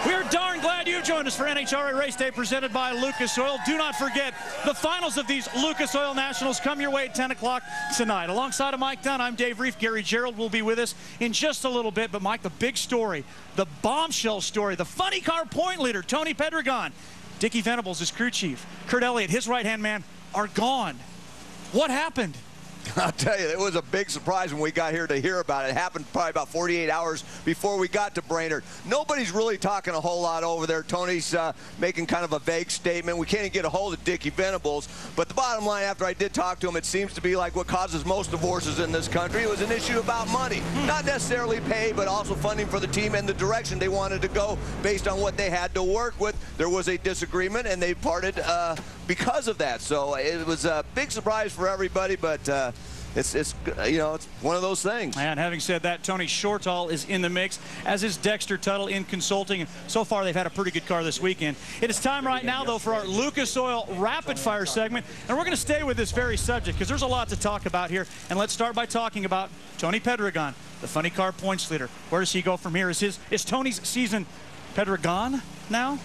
We are darn glad you joined us for NHRA Race Day presented by Lucas Oil. Do not forget, the finals of these Lucas Oil Nationals come your way at 10 o'clock tonight. Alongside of Mike Dunn, I'm Dave Reef. Gary Gerald will be with us in just a little bit. But, Mike, the big story, the bombshell story, the funny car point leader, Tony Pedregon, Dickie Venerables, his crew chief, Kurt Elliott, his right-hand man, are gone. What happened? I'll tell you, it was a big surprise when we got here to hear about it. It happened probably about 48 hours before we got to Brainerd. Nobody's really talking a whole lot over there. Tony's making kind of a vague statement. We can't even get a hold of Dickie Venerables. But the bottom line, after I did talk to him, it seems to be like what causes most divorces in this country. It was an issue about money. Not necessarily pay, but also funding for the team and the direction they wanted to go based on what they had to work with. There was a disagreement, and they parted because of that. So it was a big surprise for everybody, but it's you know, it's one of those things. And having said that, Tony Shortall is in the mix, as is Dexter Tuttle in consulting. And so far, they've had a pretty good car this weekend. It is time right now, though, for our Lucas Oil Rapid Fire segment. And we're going to stay with this very subject because there's a lot to talk about here. And let's start by talking about Tony Pedregon, the funny car points leader. Where does he go from here? Is Tony's season Pedregon now?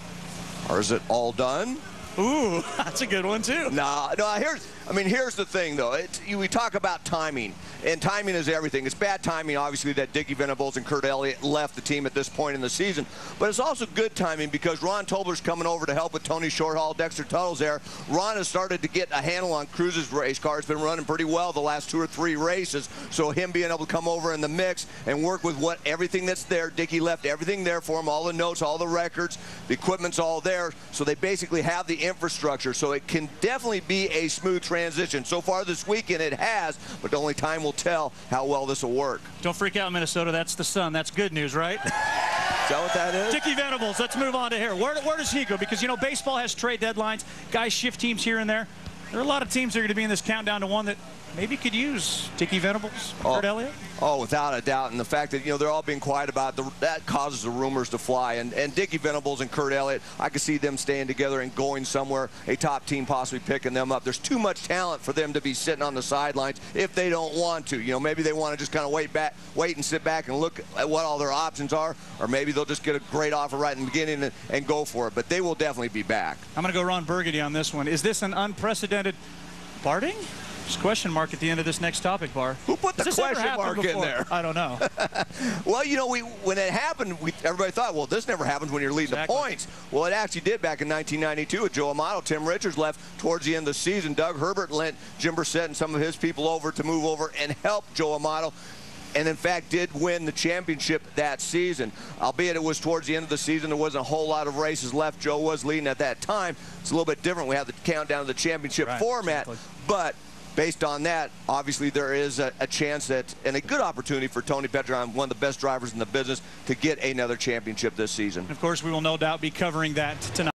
Or is it all done? Ooh, that's a good one, too. No, here's the thing, though. We talk about timing, and timing is everything. It's bad timing, obviously, that Dickie Venerables and Kurt Elliott left the team at this point in the season, but it's also good timing because Ron Tobler's coming over to help with Tony Shortall. Dexter Tuttle's there. Ron has started to get a handle on Cruz's race car. It's been running pretty well the last 2 or 3 races, so him being able to come over in the mix and work with everything that's there. Dickie left everything there for him, all the notes, all the records, the equipment's all there, so they basically have the infrastructure, so it can definitely be a smooth transition. So far this weekend it has, but only time will tell how well this will work. Don't freak out, Minnesota. That's the sun. That's good news, right? Is that what that is? Dickie Venerables, let's move on to here. Where does he go? Because, you know, baseball has trade deadlines. Guys shift teams here and there. There are a lot of teams that are going to be in this countdown to one that maybe could use Dickie Venerables, Kurt Elliott. Oh, without a doubt. And the fact that, you know, they're all being quiet about it, that causes the rumors to fly. And Dickie Venerables and Kurt Elliott, I could see them staying together and going somewhere, a top team possibly picking them up. There's too much talent for them to be sitting on the sidelines if they don't want to. You know, maybe they want to just kind of wait and sit back and look at what all their options are, or maybe they'll just get a great offer right in the beginning and go for it. But they will definitely be back. I'm going to go Ron Burgundy on this one. Is this an unprecedented parting? Question mark at the end of this next topic, Bar. Who put the question mark in there? I don't know. Well, you know, when it happened, everybody thought, well, this never happens when you're leading the points. Well, it actually did back in 1992 with Joe Amato. Tim Richards left towards the end of the season. Doug Herbert lent Jim Brissett and some of his people over to move over and help Joe Amato, and in fact did win the championship that season. Albeit it was towards the end of the season, there wasn't a whole lot of races left. Joe was leading at that time. It's a little bit different. We have the countdown to the championship format, but based on that, obviously there is a chance that, and a good opportunity for Tony Pedregon, one of the best drivers in the business, to get another championship this season. Of course, we will no doubt be covering that tonight.